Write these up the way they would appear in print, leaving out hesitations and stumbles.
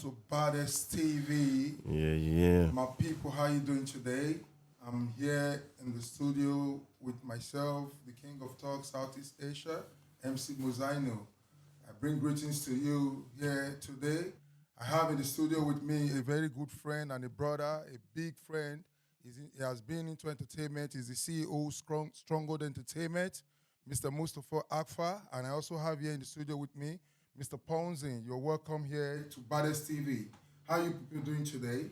to Baddest TV. Yeah. My people, how you doing today? I'm here in the studio with myself, the King of Talk Southeast Asia, MC Mozaino. I bring greetings to you here today. I have in the studio with me a very good friend and a brother, a big friend. He has been into entertainment. He's the CEO of Stronghold Entertainment, Mr. Mustafa Akfa. And I also have here in the studio with me, Mr. Ponzin. You're welcome here to Baddest TV. How are you people doing today?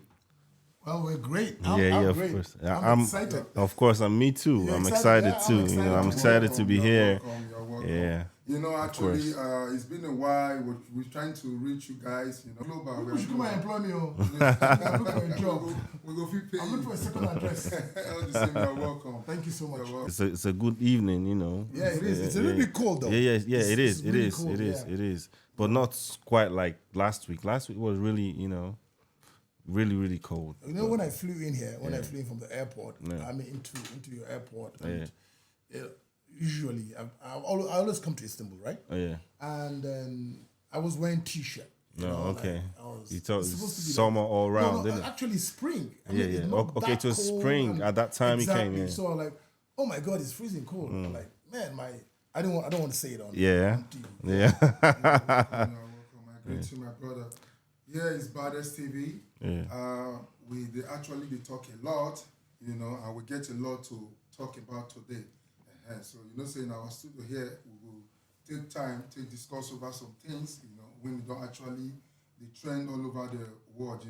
Well, we're great. I'm of great. course. I'm excited. Of course, I'm me too. You're I'm excited? excited Yeah, too. I'm I'm excited. excited to be You're here. welcome. Yeah. You know, actually, it's been a while. We're trying to reach you guys. You know, global. You should come and employ me. I'm looking for a job. We go fit pay. I'm looking for a second address. All the same, you're welcome. Thank you so much. It's a good evening, you know. Yeah, it is. It's a little bit cold though. Yeah. It is. Cold, It is. But not quite like last week. Last week was really, really cold. You know, when I flew in here, I flew in from the airport, I mean into your airport, and usually I always come to Istanbul, right? Oh yeah. And then I was wearing t-shirt. Okay. Like You thought supposed to be summer all around, didn't it? Actually, spring. I Yeah, mean, yeah. it's not Okay, that it was cold spring and- at that time. Exactly. He came. Yeah. So I'm like, oh my god, it's freezing cold. I'm like, man, I don't want to say it on. Yeah. on TV. Yeah. Welcome. I greet you, my brother. Here is Baddest TV. Yeah. They actually talk a lot, and we get a lot to talk about today. So, say in our studio here, we will take time to discuss over some things, when we don't actually, they trend all over the world,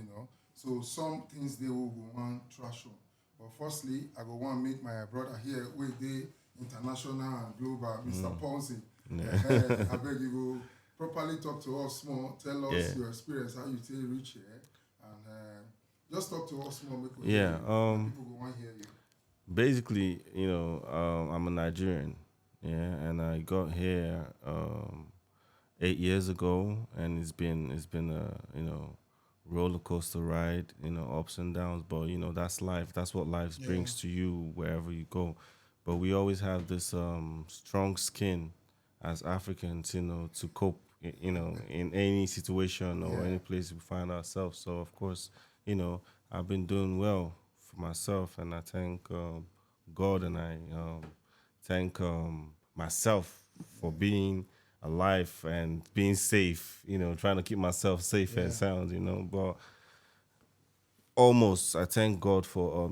So some things they will want trash on. But firstly, I go want to make my brother here with the international and global, Mr. Ponzi. I beg you go properly talk to us more, tell us your experience, how you take reach here, and just talk to us more. People go want to hear you. Basically, I'm a Nigerian, and I got here 8 years ago, and it's been a roller coaster ride, ups and downs, but that's life. That's what life brings to you wherever you go. But we always have this strong skin as Africans, to cope, in any situation or any place we find ourselves. So of course, I've been doing well for myself, and I thank God, and I thank myself for being alive and being safe, trying to keep myself safe and sound, but almost I thank God for,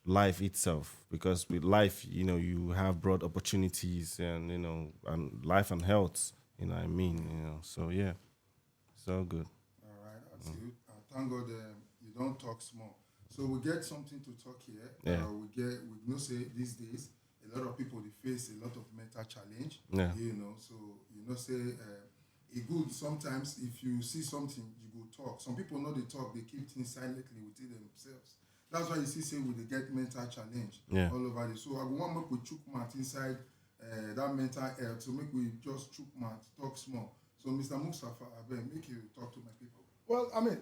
life itself, because with life, you have broad opportunities and, and life and health, so yeah, it's all good. All right, that's good. Thank God you don't talk small. So we get something to talk here. Yeah. We say these days, a lot of people they face a lot of mental challenge. Yeah. So it good sometimes if you see something, you go talk. Some people know they talk, they keep things silently within themselves. That's why you say they get mental challenge all over it. So I want to make we chook mat inside that mental health. So make we just chook mat, talk small. So Mr. Mustafa, I beg, make you talk to my people. Well, I mean,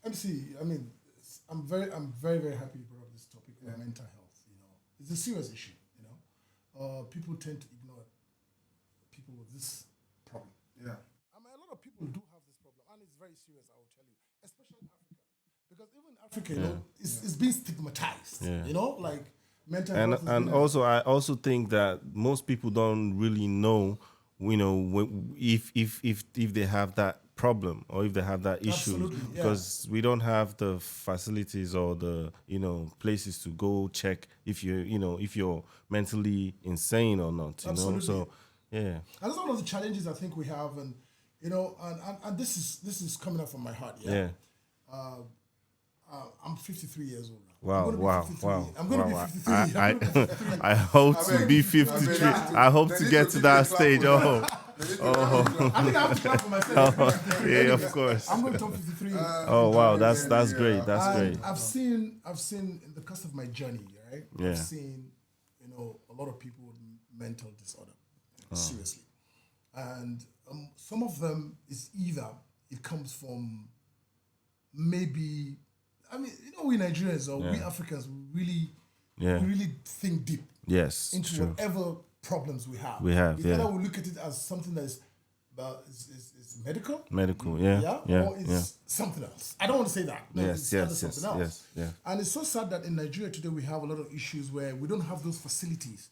MC, I'm very, very happy you brought up this topic of mental health. It's a serious issue. People tend to ignore people with this problem. Yeah. I mean, a lot of people do have this problem, and it's very serious. I will tell you, especially in Africa, because even in Africa, it's being stigmatized. Like mental health. And also, I also think that most people don't really know, if they have that problem or if they have that issue, because we don't have the facilities or the places to go check if you're mentally insane or not. So yeah. And that's one of the challenges I think we have, and and this is coming up from my heart. Yeah. I'm 53 years old now. Wow. I'm going to be 53. I hope to be 53. I hope to get to that stage. I think I have to clap for myself. Yeah, of course. I'm going to turn 53. Oh wow, that's great. That's great. I've seen in the course of my journey, right? Yeah. I've seen a lot of people with mental disorder, seriously, and some of them is either it comes from maybe. I mean, we Nigerians or we Africans we really think deep Yes, into true. whatever problems we have. We have, Either we look at it as something that is is medical. Medical, yeah. Or it's something else. I don't want to say that. No, Yes, it's yes, either yes, something else. yes, yeah. And it's so sad that in Nigeria today we have a lot of issues where we don't have those facilities.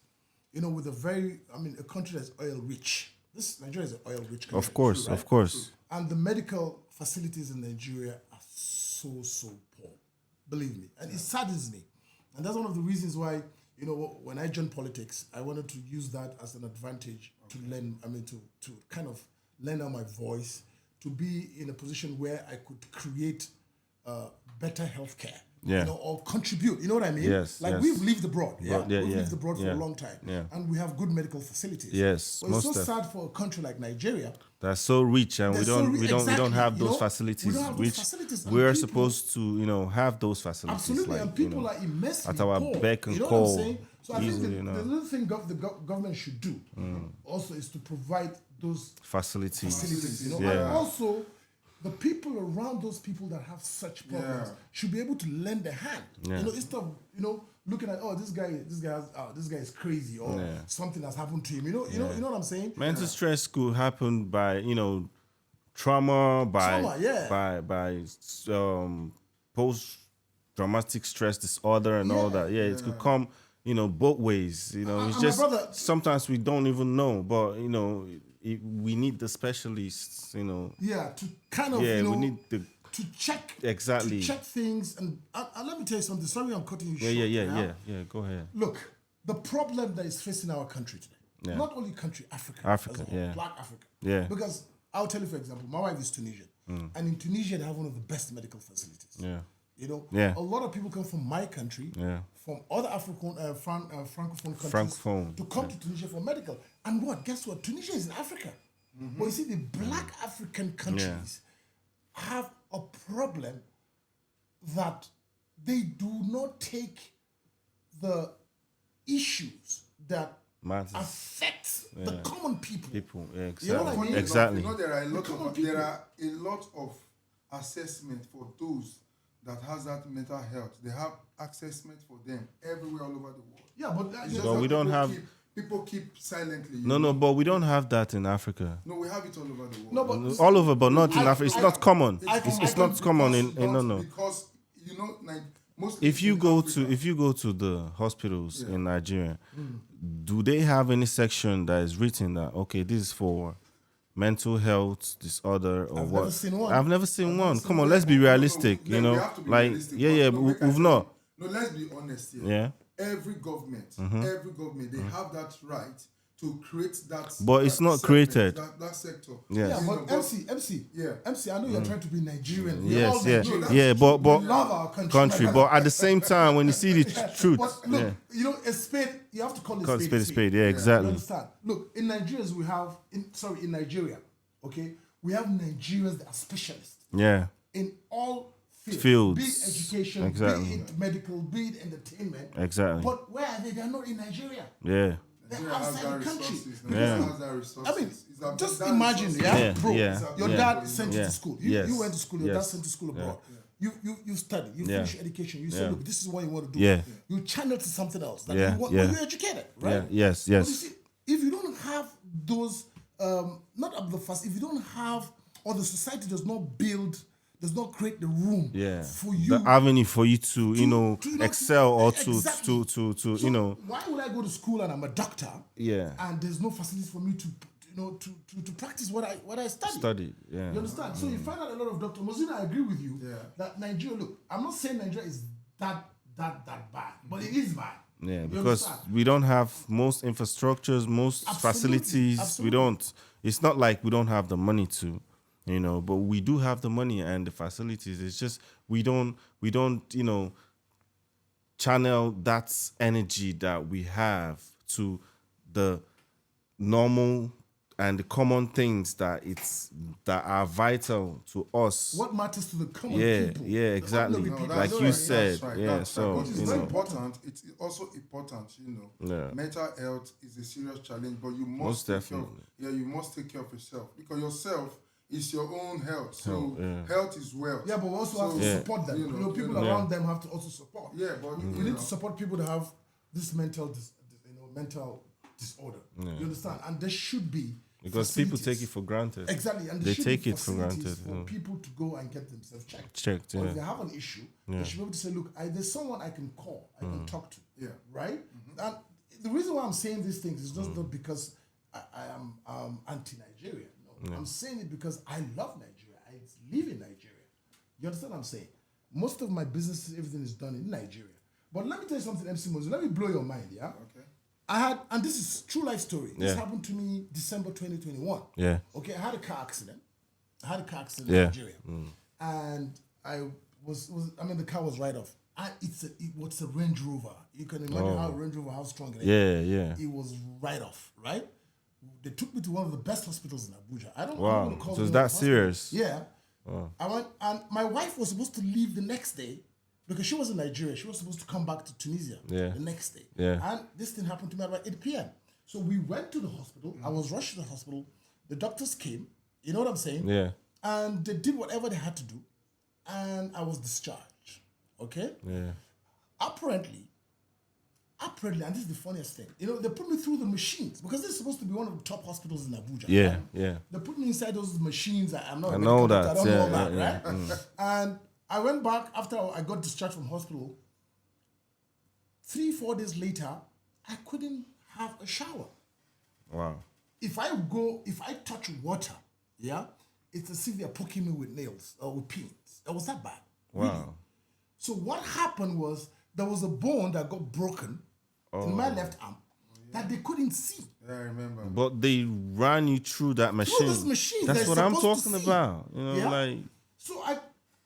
You know, with a country that's oil rich. Nigeria is an oil rich country. Of course, true, right? of course. And the medical facilities in Nigeria are so poor. Believe me. And it saddens me. And that's one of the reasons why, you know, when I joined politics, I wanted to use that as an advantage to to kind of lend out my voice, to be in a position where I could create better healthcare. Yeah. You know, or contribute. You know what I mean? Yes, Like yes. we've lived abroad. Yeah. Yeah, We've yeah, lived abroad for yeah, a long time. yeah. And we have good medical facilities. Yes, But it's most so sad for a country like Nigeria. That's so rich, and we They're so don't rich, we don't exactly, have you those know? facilities, We don't have those which facilities, and we're people- supposed to, you know, have those facilities. Absolutely, like, and people you know, are immensely at our poor. beck and You know call, what I'm saying? So I think easily, the, you know. the little thing the government should do also is to provide those facilities. facilities, you know, Yeah. and also the people around those people that have such problems Yeah. should be able to lend a hand. Yeah. You know, instead of looking at this guy is crazy or Yeah. something has happened to him. You know what I'm saying? Mental stress could happen by, you know, trauma, yeah. by post traumatic stress disorder and all Yeah. that. Yeah, it could come, you know, both ways. You know, it's and my just brother- sometimes we don't even know, but you know, we need the specialists. You know, Yeah, to kind of yeah, we need the to check Exactly. to check things and let me tell you something. Sorry, I'm cutting you short. yeah. Go ahead. Look, the problem that is facing our country today, Yeah. not only country, Africa, Africa, as a whole, yeah. Black Africa. Yeah. Because I'll tell you, for example, my wife is Tunisian, and in Tunisia they have one of the best medical facilities. Yeah. You know, Yeah. a lot of people come from my country, Yeah. from other African, francophone countries, Francophone, to come to Tunisia for medical. And guess what? Tunisia is in Africa. But you see, the Black African countries have a problem that they do not take the issues that Matters. affect the common people. People, yeah, exactly. You know what I mean? Exactly. You know, there are people. a lot of assessment for those that has that mental health. They have assessment for them everywhere all over the world. Yeah, but It's just But that we don't people have- people keep silently. you No, know. but we don't have that in Africa. No, we have it all over the world. no, but All over, but not in I- Africa. It's I- not common. I- It's I- not common in Because no. Because you know, like most. If you in go Africa- to the hospitals Yeah. in Nigeria, do they have any section that is written that okay, this is for mental health disorder or I've what? never seen one. I've never seen one. So Come on, we- let's be no, realistic. we You know, have to be like realistic, yeah, but no, we can we've say- not. No, let's be honest here. Yeah, Every government, they have that right to create that. But it's that not segment, created. That sector. Yes. yeah, You but know, MC, Yeah. MC, I know you're trying to be Nigerian. We're all yes, yeah, Nigerians. yeah. But We love our country. but at the same time, when you see the truth, But look, yeah, you know, a spade, you have to call it call spade. a spade. Yeah, You exactly. understand? Look, in Nigerians, we have, in Nigeria, okay, we have Nigerians that are specialists Yeah, in all Fields. be it education, Exactly. be it medical, be it entertainment. exactly. But where are they? They're not in Nigeria. Yeah, They're Nigeria has outside that the country. resources. Yeah. Nigeria has that resources. I mean, It's about just that imagine, resources. yeah, Yeah, bro. yeah, Your yeah. dad sent you Yeah. to school. Yes. You went to school. Your dad Yes. sent you to school Yeah. abroad. You study. You Yeah. finish education. You say, Yeah. look, this is what you want to do. Yeah. You channel to something else. That Yeah. you want, Yeah. You're educated, right? yeah, yes, But you yes. see, if you don't have those, not of the first, if you don't have, or the society does not create the room Yeah, for you. the avenue for you to you know to, you know, excel or exactly. to So you know why would I go to school and I'm a doctor? Yeah. And there's no facilities for me to to practice what I study. study. Yeah, You understand? So you find out a lot of doctors. Mozina, I agree with you Yeah. that Nigeria. Look, I'm not saying Nigeria is that bad, but it is bad. yeah, You because understand? we don't have most infrastructures, most Absolutely, facilities. absolutely. We don't. It's not like we don't have the money to, you know, but we do have the money and the facilities. It's just we don't you know channel that energy that we have to the normal and the common things that are vital to us. What matters to the common Yeah, people? yeah, the exactly. ordinary people. Like that's you right, said, that's right, yeah, that's so, right. But it's you very know. important. It's also important, you know. Yeah. Mental health is a serious challenge, but you Most must take care of, definitely. you must take care of yourself because yourself is your own health. So Health, yeah. health is wealth. Yeah, but we also have to Yeah. support them. You know, people you know. around them have to also support. Yeah, but we need to support people that have this mental disorder. You understand? And there should be Because people take it facilities. for granted. Exactly, and They there should take be it for facilities granted, for yeah. people to go and get themselves checked. Checked, Or yeah. if they have an issue, they should be able to say, "Look, there's someone I can call, I can talk to." Yeah. Right. And the reason why I'm saying these things is just not because I am anti-Nigeria. No, I'm saying it because I love Nigeria. I live in Nigeria. You understand what I'm saying? Most of my business, everything is done in Nigeria. But let me tell you something, MC Moses. Let me blow your mind. Yeah. Okay. I had, and this is true life story. This Yeah. happened to me December 2021. Yeah. Okay, I had a car accident. in Yeah. Nigeria, and the car was right off. And it was a Range Rover. You can imagine how a Range Rover, how strong it is. Yeah, yeah. It was right off, right? They took me to one of the best hospitals in Abuja. I'm not Wow. gonna call So the it's name that of the hospital. serious? Yeah. I went, and my wife was supposed to leave the next day because she was in Nigeria. She was supposed to come back to Tunisia Yeah. the next day. Yeah. And this thing happened to me at about 8 p.m. So we went to the hospital. I was rushed to the hospital. The doctors came. You know what I'm saying? Yeah. And they did whatever they had to do. And I was discharged. Okay? Yeah. Apparently, and this is the funniest thing, they put me through the machines because this is supposed to be one of the top hospitals in Abuja. Yeah, And yeah. They put me inside those machines. I'm not. I a know medical doctor, that, I don't yeah, know all that, yeah, right? And I went back after I got discharged from hospital. 3-4 days later, I couldn't have a shower. Wow. If I touch water, yeah, it's as if they're poking me with nails or with pins. It was that bad. Wow. Really. So what happened was there was a bone that got broken in my left arm that they couldn't see. Yeah, I remember. But they ran you through that machine. those machines, That's they're what I'm supposed to talking see. about. Yeah? Like So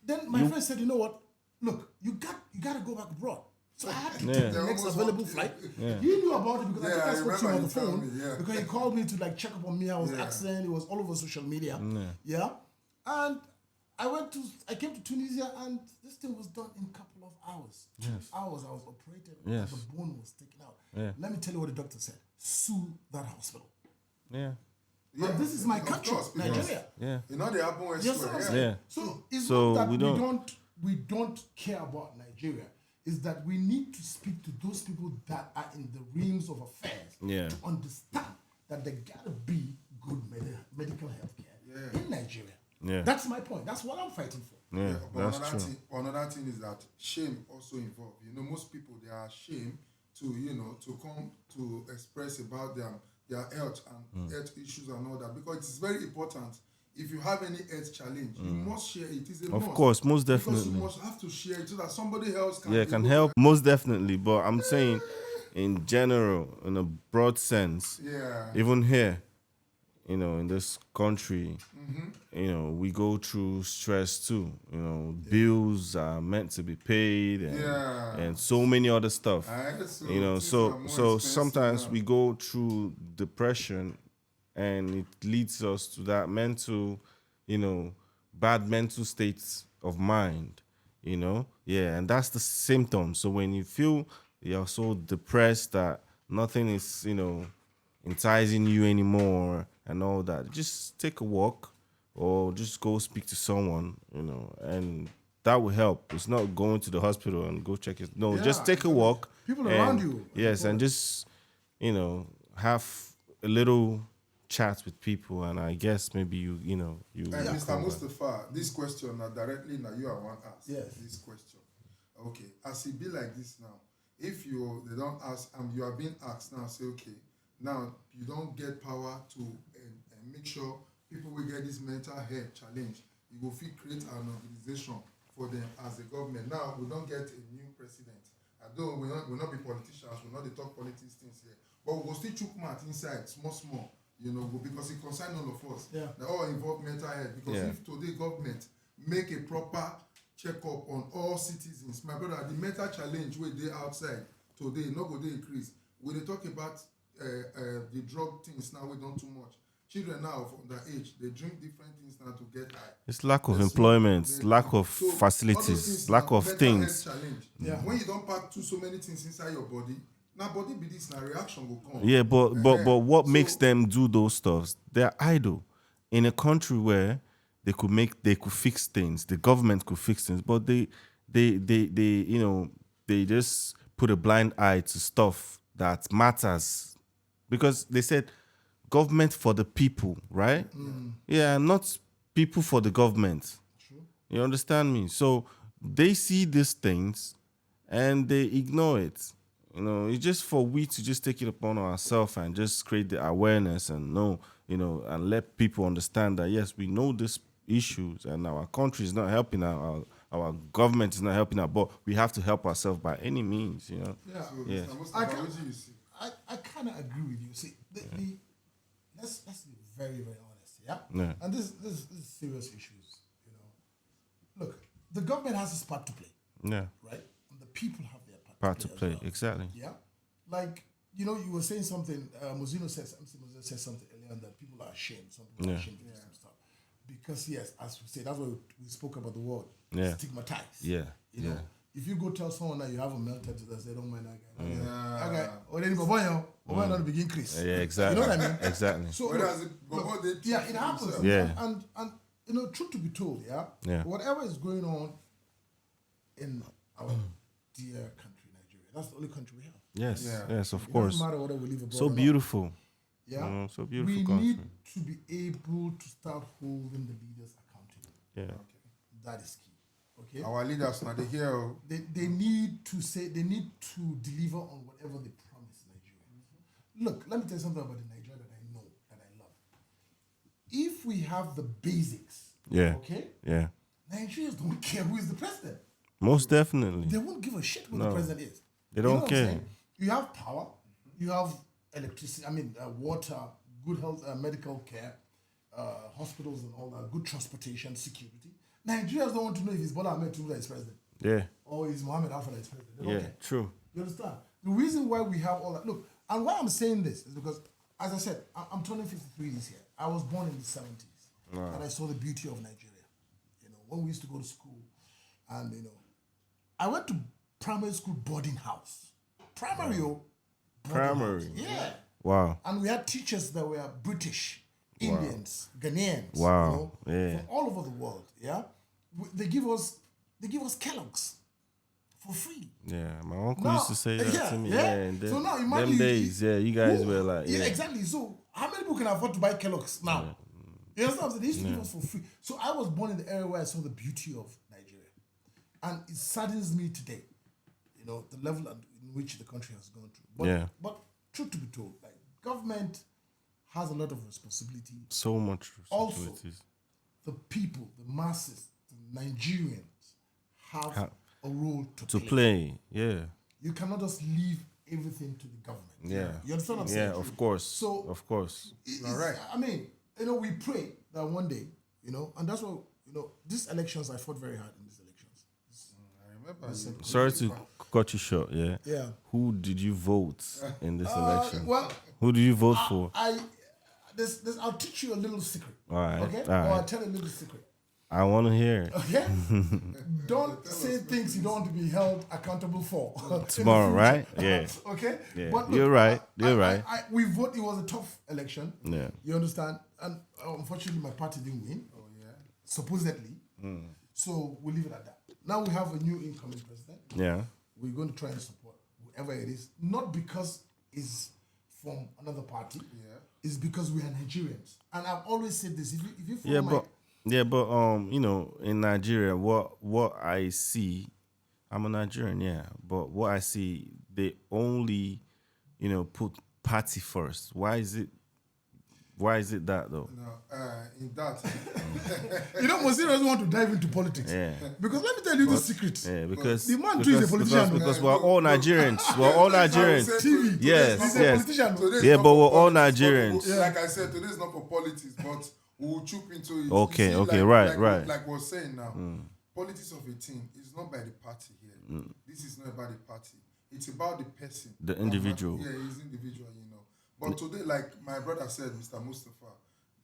then my friend said, "You know what? Look, you got to go back abroad." So I had to take the next available flight. He knew about it because I think I spoke to him on the phone because he called me to check up on me. I was accident. It was all over social media. Yeah. And I came to Tunisia and this thing was done in a couple of hours. 2 hours I was operated. Yes. The bone was taken out. Yeah. Let me tell you what the doctor said. Sue that hospital. yeah. But this is my Of country, course, because, Nigeria. Yeah. they happen You elsewhere. understand what I'm Yeah. saying? Yeah. So it's So not that we we don't care about Nigeria. It's that we need to speak to those people that are in the realms of affairs Yeah. to understand that there gotta be good medical health care in Nigeria. Yeah. That's my point. That's what I'm fighting for. Yeah. But That's true. another thing is that shame also involved. Most people, they are ashamed to come to express about their health and health issues and all that, because it's very important. If you have any health challenge, you must share it. It's a Of must. course, most Because definitely. you must have to share it so that somebody else can. Yeah, can help most definitely. But I'm saying, in general, in a broad sense, Yeah. even here, in this country, we go through stress too. Bills are meant to be paid, and so many other stuff. So sometimes we go through depression, and it leads us to that mental, bad mental states of mind, and that's the symptom. So when you feel you're so depressed that nothing is, enticing you anymore and all that, just take a walk or just go speak to someone, and that will help. It's not going to the hospital and go check it. No, just take a walk. People around you. Yes, and just, have a little chat with people, and I guess maybe you. Mr. Mustafa, this question now directly now you are one ask. Yes. This question. Okay, as it be like this now, if they don't ask and you are being asked now, say okay, now you don't get power to make sure people will get this mental health challenge. You will create an organization for them as a government. Now we don't get a new president. Although we'll not be politicians, we'll not talk politics things here, but we will still chook mouth inside small. Because it concerns all of us. Yeah. They all involve mental health. Because if today government make a proper checkup on all citizens, my brother, the mental challenge where they outside today, not go they increase. When they talk about the drug things now, we don't too much. Children now of underage, they drink different things now to get high. It's lack of employment, lack of facilities, lack of things. Challenge. When you don't pack so many things inside your body, now body be this, now reaction will come. Yeah, but what makes them do those stuffs? They're idle. In a country where they could fix things, the government could fix things, but they just put a blind eye to stuff that matters, because they said government for the people, right? Yeah, not people for the government. True. You understand me? So they see these things and they ignore it. You know, it's just for we to just take it upon ourselves and just create the awareness and know, you know, and let people understand that yes, we know these issues and our country is not helping out, our government is not helping out, but we have to help ourselves by any means, you know. Yeah. So, Yeah. Mr. Mustafa, what do you see? I kind of agree with you. See, let's be very, very honest. Yeah. Yeah. And this is serious issues. You know, look, the government has its part to play, Yeah. right? And the people have their Part to as play, well. exactly. Yeah. Like, you know, you were saying something, Mozino says something earlier on that people are ashamed. Some people are ashamed to do some stuff. Because, yes, as we say, that's why we spoke about the word stigmatized. Yeah. You know, if you go tell someone that you have a melted, they don't mind that guy. Yeah. Okay. Or then go not begin Chris. Yeah, exactly. You know what I mean? Exactly. So Whereas look, they yeah, it happens. Yeah. And you know, truth to be told, Yeah. whatever is going on in our dear country, Nigeria, that's the only country we have. Yes, Yeah. yes, of It course. doesn't matter whether we live abroad. So or not. beautiful. Yeah. So beautiful We country. need to be able to start holding the leaders accountable. Yeah. That is key. Okay. Our leaders now they hear. They need to say, they need to deliver on whatever they promise Nigerians. Look, let me tell you something about the Nigeria that I know, that I love. If we have the basics, Yeah. okay, Yeah. Nigerians don't care who is the president. Most definitely. They won't give a shit who the No. president is. They You know don't what I'm care. saying? You have power, you have electricity, water, good health, medical care, hospitals and all that, good transportation, security. Nigerians don't want to know if it's Bola Ahmed Tinubu that is president Yeah. or is Mohammed Alpha that is president. They don't Yeah. care. True. You understand? The reason why we have all that, look, and why I'm saying this is because, as I said, I'm turning 53 this year. I was born in the 70s, and I saw the beauty of Nigeria. You know, when we used to go to school, and you know, I went to primary school boarding house. Primary, boarding Primary. house. Yeah. Wow. And we had teachers that were British, Indians, Ghanaians, Wow. you know, Yeah. from all over the world. Yeah, They give us Kellogg's for free. Yeah. My uncle Now- used to say that yeah, to me. yeah. Yeah. And So now them imagine days, yeah, you guys who- were like, yeah, yeah. exactly. So how many people can afford to buy Kellogg's now? You understand what I'm saying? They used to give us for free. So I was born in the area where I saw the beauty of Nigeria, and it saddens me today. You know, the level in which the country has gone through. But, Yeah. But truth to be told, like government has a lot of responsibility. So much Also, responsibilities. the people, the masses, the Nigerians have a role To play. Yeah. You cannot just leave everything to the government. Yeah. You understand what I'm saying? Yeah, of course. So- of course. It's- I mean, you know, we pray that one day, you know, and that's what, you know, these elections, I fought very hard in these elections. I remember you. Sorry to cut you short, yeah. Yeah. Who did you vote in this election? Well, Who did you vote for? I'll teach you a little secret. All right, Okay? all Or I'll right. tell you a little secret. I want to hear it. Okay? Don't say things you don't want to be held accountable for. in the Tomorrow, right? future. Yeah. Okay? Yeah. But You're right. You're right. We vote. It was a tough election. Yeah. You understand? And unfortunately, my party didn't win. Oh yeah. Supposedly. So we'll leave it at that. Now we have a new incoming president. Yeah. We're going to try and support whoever it is, not because it's from another party. Yeah. It's because we are Nigerians. And I've always said this. If you follow Yeah, my, but you know, in Nigeria, what I see, I'm a Nigerian, yeah, but what I see, they only, you know, put party first. Why is it that though? No, in that. you know, Mosina doesn't want to dive into politics. Yeah. Because let me tell you the secret. Yeah, because The man too is a politician. because we're all Nigerians. We're all Nigerians. TV. Yes, He's a yes. politician. Today's Yeah, not but for we're all politics, but Nigerians. we'll- Like I said, today's not for politics, but we'll chip into it. Okay, You okay, like, right, like, right. Like we're saying now, politics of a team is not by the party here. This is not about the party. It's about the person. The individual. Yeah, he's individual, you know. But today, like my brother said, Mr. Mustafa,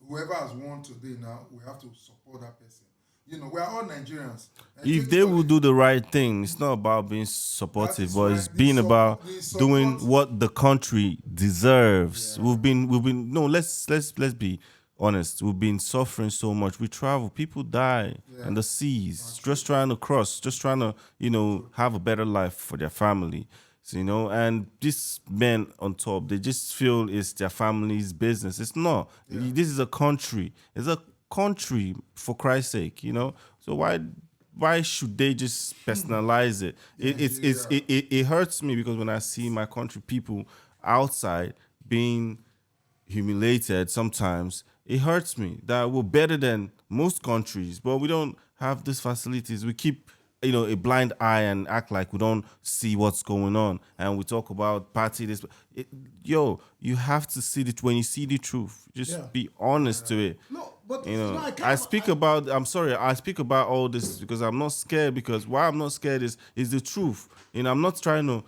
whoever has won today now, we have to support that person. You know, we are all Nigerians. And If they will do the right thing, it's not about being That supportive, is but right. it's being about They doing support- what the country deserves. Yeah. We've been no, let's be honest. We've been suffering so much. We travel, people die Yeah. in the seas, just trying to cross, just trying to, you know, have a better life for their family. you know, and these men on top, they just feel it's their family's business. It's not. This is a country. It's a country, for Christ's sake, you know. So why should they just personalize it? It hurts me because when I see my country people outside being humiliated sometimes, it hurts me that we're better than most countries, but we don't have these facilities. We keep, you know, a blind eye and act like we don't see what's going on. And we talk about party this. You have to see it when you see the truth. Just be honest to it. No, but you know, I speak about all this because I'm not scared, because why I'm not scared is the truth. You know, I'm not trying to,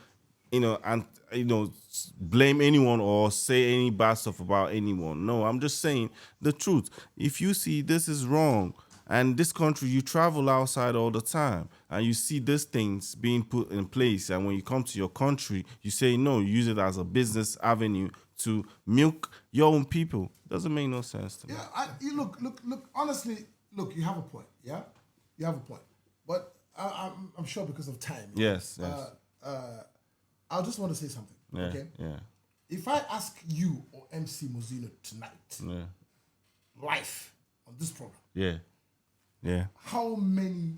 blame anyone or say any bad stuff about anyone. No, I'm just saying the truth. If you see this is wrong, and this country, you travel outside all the time, and you see these things being put in place, and when you come to your country, you say no, you use it as a business avenue to milk your own people. Doesn't make no sense to me. Yeah, you look. Honestly, look, you have a point. Yeah, you have a point. But I'm sure because of time. Yes. I just want to say something. Yeah, okay. Yeah. If I ask you or MC Mozino tonight, live on this program, yeah, how many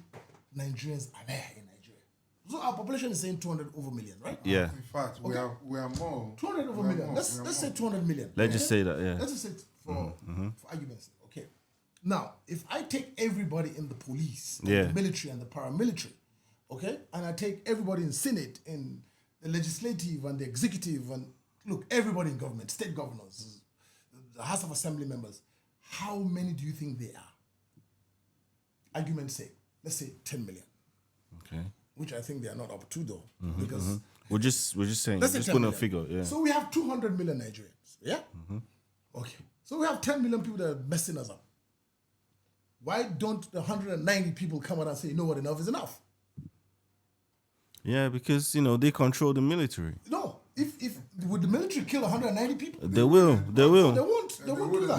Nigerians are there in Nigeria? So our population is saying 200 over million, right? Yeah. In fact, we are more. 200 over million. Let's say 200 million. Let's just say that. Yeah. Let's just say for argument's sake. Okay. Now, if I take everybody in the police, and the military, and the paramilitary, okay, and I take everybody in Senate, in the legislative and the executive, and look, everybody in government, state governors, the House of Assembly members, how many do you think they are? Argument's sake, let's say 10 million. Okay. Which I think they are not up to though, because we're just saying. let's say just 10 putting a million. figure. Yeah. So we have 200 million Nigerians. Yeah. Okay. So we have 10 million people that are messing us up. Why don't the 190 people come out and say, you know what, enough is enough? Yeah, because they control the military. No. If would the military kill 190 people? They will. They will. They won't. They won't do that.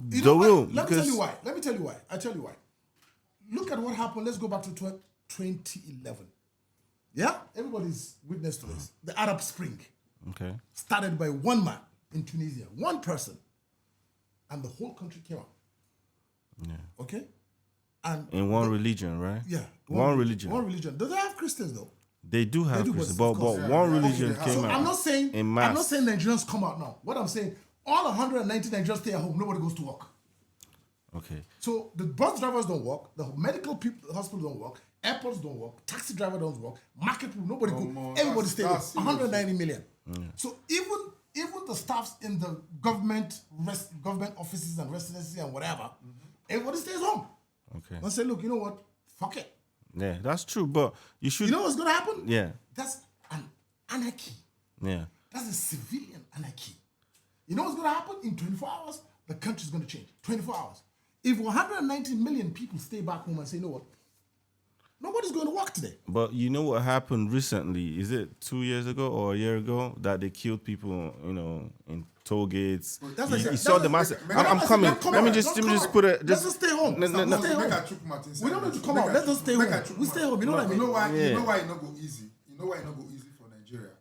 They will. Let me tell you why. Let me tell you why. I tell you why. Look at what happened. Let's go back to 2011. Yeah, everybody's witness to this. The Arab Spring. Okay. Started by one man in Tunisia, one person, and the whole country came out. Yeah. Okay. And in one religion, right? Yeah. One religion. One religion. Do they have Christians though? They do have Christians, but yeah. one religion came so out. I'm not saying in mass. I'm not saying Nigerians come out now. What I'm saying, all 190 Nigerians stay at home. Nobody goes to work. Okay. So the bus drivers don't work. The medical people, hospitals don't work. Airports don't work. Taxi driver don't work. Market people, nobody go. Everybody stays home. 190 million. So even the staffs in the government offices and residency and whatever, everybody stays home. Okay. And say, look, you know what? Fuck it. Yeah, that's true. But you should. You know what's gonna happen? Yeah. That's an anarchy. Yeah. That's a civilian anarchy. You know what's gonna happen? In 24 hours, the country's gonna change. 24 hours. If 190 million people stay back home and say, you know what? Nobody's going to work today. But you know what happened recently? Is it 2 years ago or a year ago that they killed people, in toll gates? You saw the massive. I'm coming. Let me just put it. Let's just stay home. Stay home. We don't need to come out. Let's just stay home. We stay home. You know what I mean? You know why? You know why it not go easy? You know why it not go easy for Nigeria?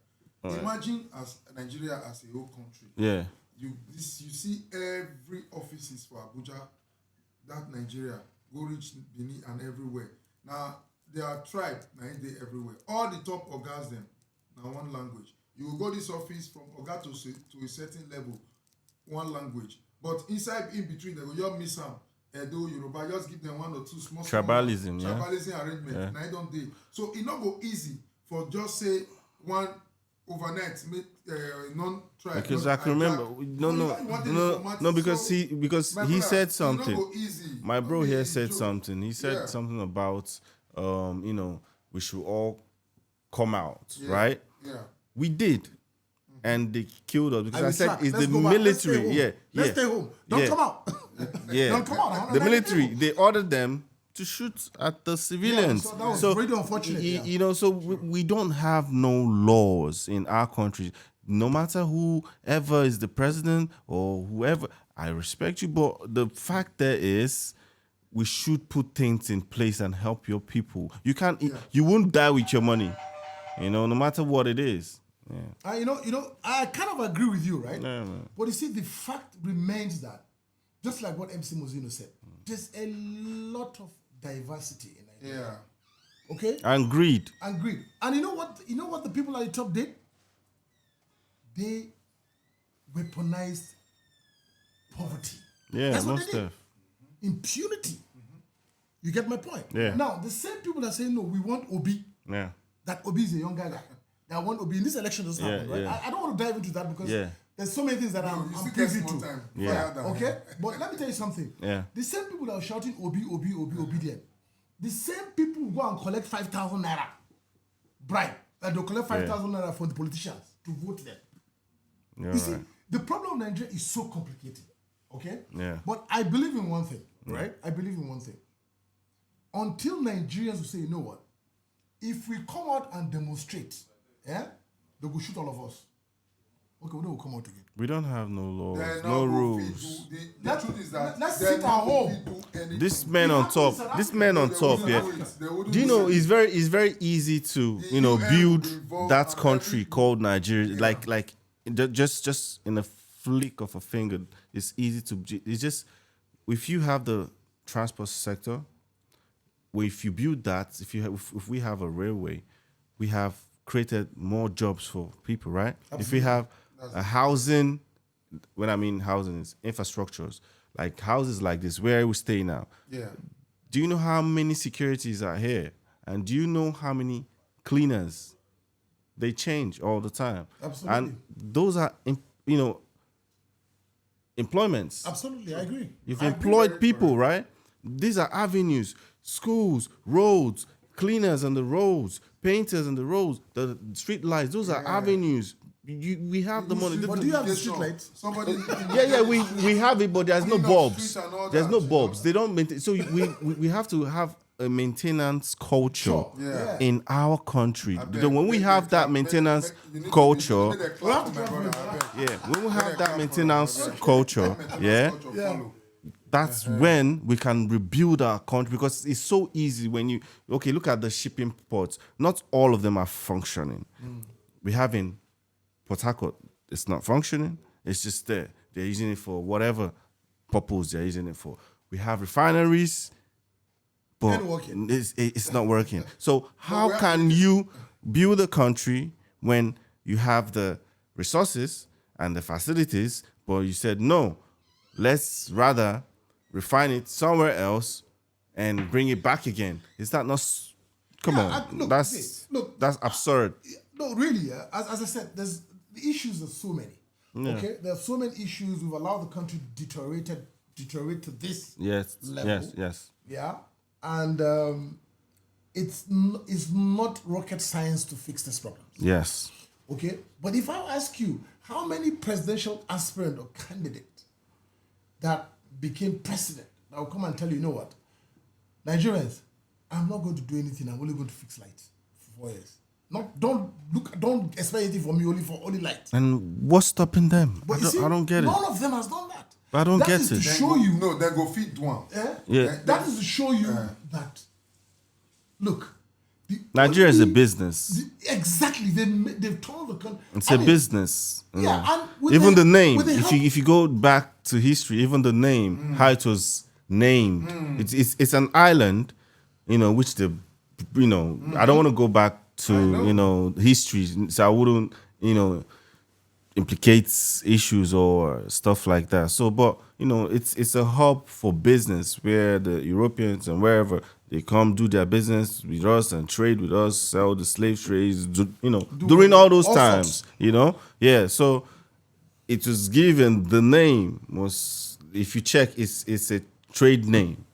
Imagine as Nigeria as a whole country. Yeah. You see every offices for Abuja, that Nigeria, go reach Benin and everywhere. Now they are tribe, now they everywhere. All the top organs them, now one language. You will go this office from Oga to a certain level, one language. But inside, in between, they will just miss some Edo, Yoruba, just give them one or two small tribalism arrangement. Yeah. Now don't they? So it not go easy for just say one overnight make non-tribe. Because I can remember, because he said something. My bro here said something. He said something about, we should all come out, right? Yeah. We did. And they killed us because I said track. it's Let's the go back. military. Let's stay home. Don't come out. Don't come out. The military, they ordered them to shoot at the civilians. So that was really unfortunate. So we don't have no laws in our country. No matter whoever is the president or whoever, I respect you, but the fact there is, we should put things in place and help your people. You can't. You won't die with your money. No matter what it is. Yeah. I kind of agree with you, right? Yeah, man. But you see, the fact remains that, just like what MC Mozino said, there's a lot of diversity in Nigeria. Yeah. Okay? And greed. And greed. And you know what the people at the top did? They weaponized poverty. Yeah, That's what most they did. of. Impunity. You get my point? Yeah. Now, the same people that say, no, we want Obi, Yeah. that Obi is a younger guy. That want Obi in this election doesn't happen, right? yeah. I don't want to dive into that because Yeah. there's so many things that You I'm still get privy more to. time. Yeah. Fire down. Okay? But let me tell you something. Yeah. The same people that are shouting Obi there, the same people who go and collect 5,000 naira bribe, that they'll collect 5,000 naira from the politicians to vote them. Yeah, You see, right. the problem of Nigeria is so complicated. Okay? Yeah. But I believe in one thing, right? I believe in one thing. Until Nigerians will say, you know what? If we come out and demonstrate, they will shoot all of us. Okay, we will come out again. We don't have no laws, They're not no going to rules. The truth is that let's they're sit not at going home. to do anything. This man on top, this man on top, yeah. Do you know it's very easy to build that country called Nigeria, like just in a flick of a finger. It's easy to. It's just if you have the transport sector, if you build that, if we have a railway, we have created more jobs for people, right? Absolutely. If we have a housing, when I mean housing is infrastructures, like houses like this, where we stay now. Yeah. Do you know how many securities are here? And do you know how many cleaners? They change all the time. Absolutely. And those are, employments. Absolutely, I agree. You've employed people, right? These are avenues, schools, roads, cleaners on the roads, painters on the roads, the street lights. Those are avenues. We have the money. But do you have the street lights? Somebody. we have it, but there's no Clean up bulbs. streets and all There's that, no you know? bulbs. They don't maintain. So we have to have a maintenance culture Sure. Yeah. in our country. I beg, When we beg, have beg, that beg, maintenance beg, you need to- culture, you need a clap for my brother, I beg. yeah, when we have Clap that for maintenance my brother. culture, Maintenance yeah, culture Yeah. follow. that's when we can rebuild our country, because it's so easy when look at the shipping ports. Not all of them are functioning. We have in Port Harcourt, it's not functioning. It's just there. They're using it for whatever purpose they're using it for. We have refineries, but Ain't working. it's not working. So how can you build a country when you have the resources and the facilities, but you said, no, let's rather refine it somewhere else and bring it back again? Is that not? Come on, that's absurd. No, really. As I said, the issues are so many. Yeah. Okay, there are so many issues. We've allowed the country deteriorate to this level. Yes. Yeah, and it's not rocket science to fix this problem. Yes. Okay, but if I ask you, how many presidential aspirant or candidate that became president that will come and tell you, you know what, Nigerians, I'm not going to do anything. I'm only going to fix lights for 4 years. Don't expect anything from me only light. And what's stopping them? But I don't get it. None of them has done that. I don't That get is it. to show you. No, then go feed one. Yeah. That is to show you that. Look, Nigeria is a business. Exactly, they've told the country. It's a business. Yeah, and with even the name. with If you go back to history, even the name, how it was named, it's an island, which I don't want to go back to history, so I wouldn't implicate issues or stuff like that. So, but it's a hub for business where the Europeans and wherever they come do their business with us and trade with us, sell the slave trades, during all those times, yeah. So it was given, the name was, if you check, it's a trade name,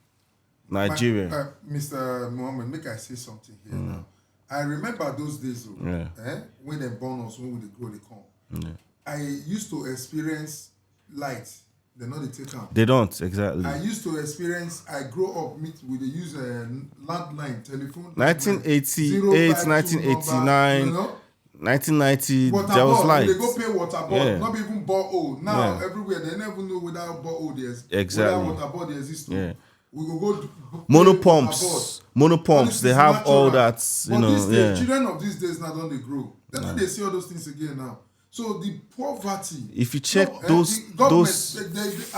Nigeria. Mr. Mohammed, make I say something here now. I remember those days when they born us, when we grow the corn. Yeah. I used to experience light. They're not the take out. They don't, exactly. I used to experience, I grew up with the use landline telephone. 1988, 1989, 1990, water there was ball, light. they go pay water ball, Yeah. not even ball. Now Yeah. everywhere they never know without ball there. Exactly. Without water ball there exists. Yeah. we will go monopumps. They have all that, But these days, children of these days now don't they grow. Then they see all those things again now. So the poverty. If you check the those government,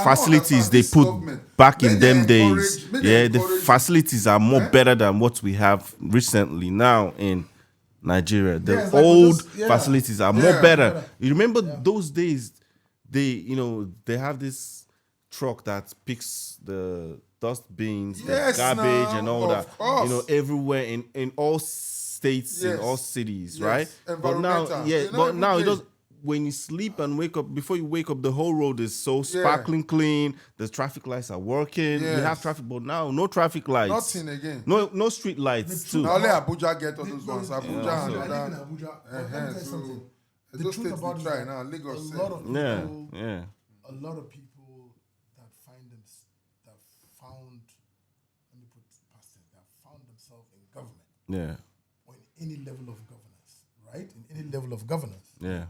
facilities they put back in them days, the facilities are more better than what we have recently now in Nigeria. The old facilities are more better. You remember those days? They have this truck that picks the dust bins, the garbage, and all that. Course. Everywhere in all states, in all cities, right? But now, it does. When you sleep and wake up, before you wake up, the whole road is so sparkling clean. The traffic lights are working. We have traffic, but now no traffic lights. Nothing again. No street lights too. Only Abuja get all those ones. Abuja I live in Abuja. Let me tell you something. The truth about it, try now. Lagos. a lot of people, Yeah. a lot of people that found, let me put it past it, that found themselves in government. Yeah. Or in any level of governance, right? In any level of governance. Yeah.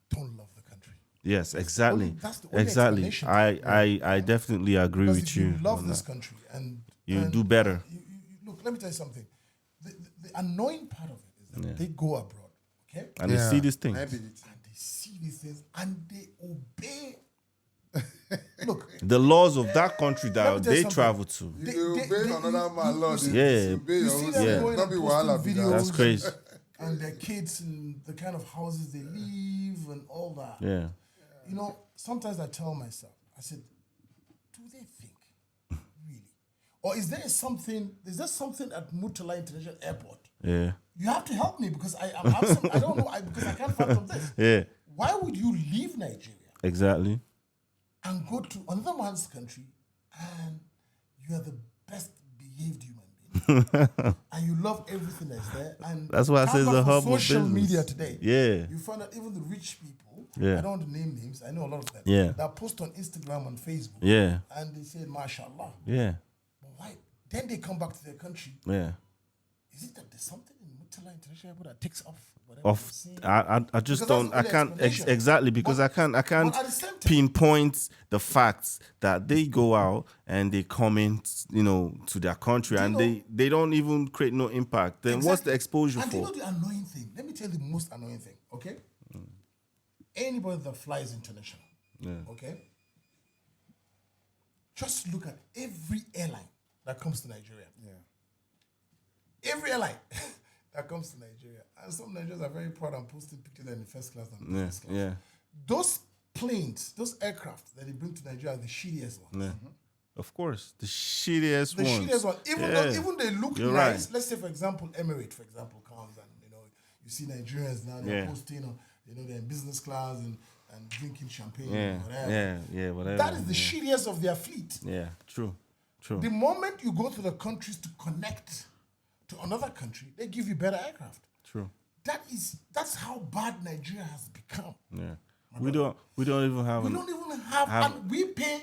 Don't love the country. Yes, exactly. That's the only Exactly. explanation. I definitely agree Because with if you. you love on this that. country and You do better. you look, let me tell you something. The annoying part of it is that they go abroad, okay? And they see these things. And they see these things and they obey. Look, The laws of that country Let me that tell you they something. travel to. If you obey another man law, see- Yeah. you see them going Don't and be posting wahala be that. videos That's crazy. and their kids and the kind of houses they live and all that. Yeah. You know, sometimes I tell myself, I said, do they think really? Or is there something at Murtala International Airport? Yeah. You have to help me because I don't know, because I can't fathom this. Yeah. Why would you leave Nigeria Exactly. and go to another man's country and you are the best behaved human being and you love everything that's there? And That's why I thank say God the for hub of social business. media today. Yeah. You find out even the rich people, Yeah. I don't want to name names, I know a lot of them, Yeah. that post on Instagram and Facebook Yeah. and they say, mashallah. Yeah. But why? Then they come back to their country. Yeah. Is it that there's something in Murtala International Airport that takes off whatever Of they're saying? I just Because don't that's I the can't only explanation. exactly because But- I can't but at the same time- pinpoint the facts that they go out and they come in, to their country and they don't even create no impact. Then what's the Exactly. exposure And for? you know the annoying thing? Let me tell you the most annoying thing, okay? Anybody that flies international, okay? Just look at every airline that comes to Nigeria. Every airline that comes to Nigeria. And some Nigerians are very proud and posting pictures in the first class and business class. Yeah. Those planes, those aircraft that they bring to Nigeria are the shittiest ones. Yeah. Of course, the shittiest The ones. shittiest one. Even they look You're nice. right. Let's say, for example, Emirates, for example, comes and you see Nigerians now they're posting on, they're in business class and drinking champagne and whatever. Whatever. That is the shittiest of their fleet. Yeah, true. The moment you go to the countries to connect to another country, they give you better aircraft. True. That's how bad Nigeria has become. Yeah. We don't even have We don't even have and we pay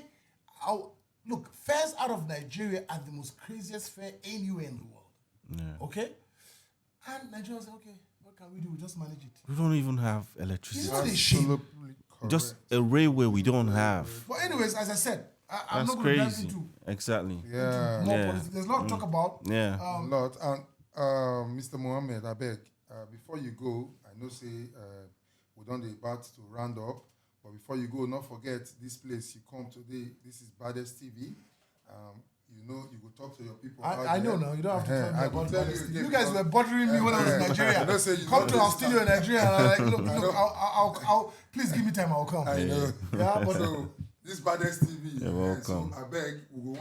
our look, fares out of Nigeria are the most craziest fare anywhere in the world. Yeah. Okay? And Nigeria say, okay, what can we do? We just manage it. We don't even have You electricity. know the shame. Absolutely correct. Just a railway we don't have. But anyways, as I said, I'm That's not going to dive crazy. into Exactly. more politics. There's a lot to talk about. Yeah. A lot. And Mr. Mohammed, I beg, before you go, I know say we don't about to round up, but before you go, not forget this place you come today. This is Baddest TV. You go talk to your people. I know now. You don't have to tell me I about will tell Baddest you TV. again You guys were bothering me when I was in Nigeria. I know say you Come don't to our understand. studio in Nigeria. And I'm like, look, I'll please give me time. I'll come. I know. Yeah, but So this Baddest TV. You're welcome. So I beg, we will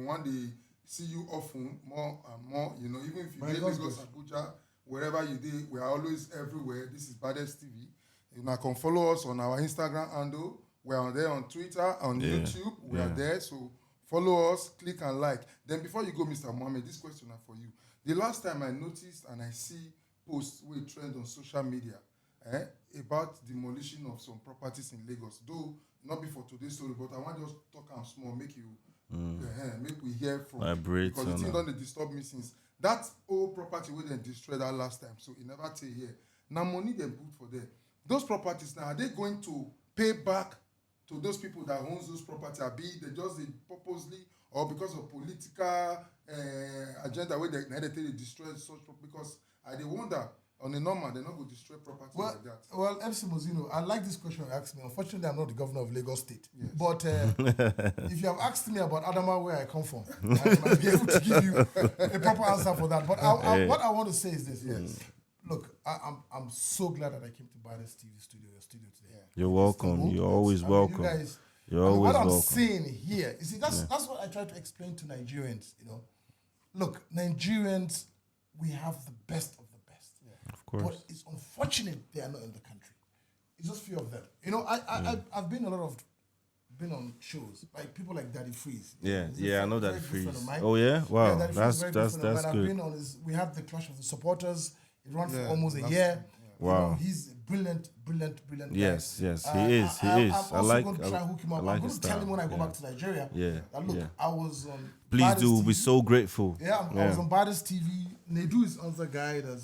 want to see you often, more and more. Even if you My did God's Lagos, grace. Abuja, wherever you did, we are always everywhere. This is Baddest TV. You can follow us on our Instagram handle. We are there on Twitter, on YouTube. We are there. So follow us, click and like. Then before you go, Mr. Mohammed, this question is for you. The last time I noticed and I see posts which trend on social media about demolition of some properties in Lagos, though not before today's story, but I want to just talk and small, make you make we hear from Vibrate because the on thing that. don't dey disturb me since that old property where they destroyed that last time, so it never take here. Now money they put for there. Those properties now, are they going to pay back to those people that owns those property, be they just purposely or because of political agenda where they destroy such property. Because I they wonder on a normal they're not going to destroy property like that. Well, MC Mozino, I like this question you asked me. Unfortunately, I'm not the governor of Lagos State. Yes. But if you have asked me about Adama, where I come from, I might be able to give you a proper answer for that. But what I want to say is this. Yes. Look, I'm so glad that I came to Biden's TV studio, your studio today. You're welcome. You're always welcome. You guys, You're always what I'm welcome. saying here, you see, that's what I try to explain to Nigerians. You know, look, Nigerians, we have the best of the best. Of course. But it's unfortunate they are not in the country. It's just few of them. You know, I've been on shows like people like Daddy Freeze. I know Daddy very good friend Freeze. of mine. Oh yeah, wow, Daddy Freeze that's is a very good friend of mine. I've good. been on we had the Clash of the Supporters. It ran for almost a that's- year. Wow. You know, he's a brilliant guy. Yes, he is. He is. I'm I also like. going to try and hook him up. I like I'm going his to tell him when I style. go back to Nigeria. Yeah, That look, yeah. I was on. Please Badass do. We'll be TV. so grateful. Yeah, I was on Badass TV. Nedu is another guy that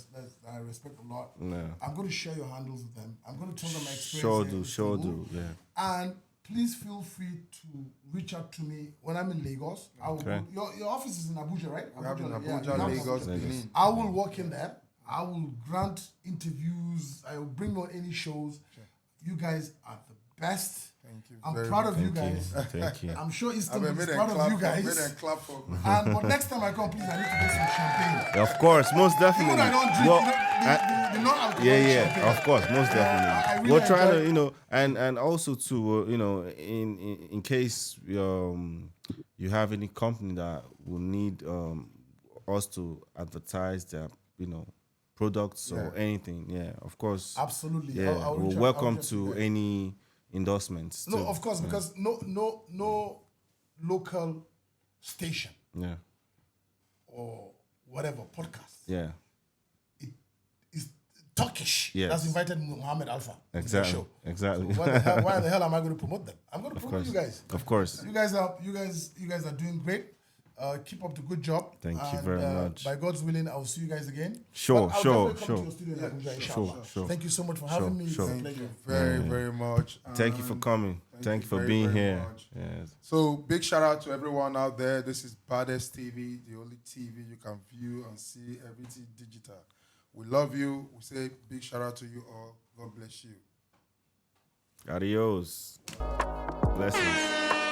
I respect a lot. Yeah. I'm going to share your handles with them. I'm going to tell them my experience. Sure here do. in Sure Istanbul. do. Yeah. And please feel free to reach out to me when I'm in Lagos. I will Okay. your office is in Abuja, right? We have in yeah, Abuja, you have Lagos, Abuja. Benin. I will walk in there. I will grant interviews. I will bring on any shows. You guys are the best. Thank you. I'm very proud much. of you guys. Thank you. I'm sure I Istanbul made is them proud clap. of you Made guys. them clap for me. But next time I come, please, I need to get some champagne. Of course, most definitely. Even I don't drink Well, the non-alcoholic yeah, champagne. of course, most I definitely. really We're trying enjoy- to, and also to, in case you have any company that will need us to advertise their, products or anything, of course. Absolutely. Yeah, I'll we're reach out- welcome I'll reach out to you guys. any endorsements. No, too. of course, because no local station Yeah, or whatever podcast yeah, is Turkish. Yes. That's invited Muhammad Alpha to the exactly, show. exactly. Why the hell am I going to promote them? I'm going to promote you guys. Of course. You guys are doing great. Keep up the good job. Thank you very much. By God's willing, I'll see you guys again. Sure, But I'll sure, definitely come to sure. your studio in Abuja, Sure, inshallah. sure. Thank you so much for having me. It's a sure. Thank pleasure. you very, very much. Thank you for And coming. Thank you for very, being very here. much. Yes. So big shout out to everyone out there. This is Baddest TV, the only TV you can view and see everything digital. We love you. We say big shout out to you all. God bless you. Adios. Blessings.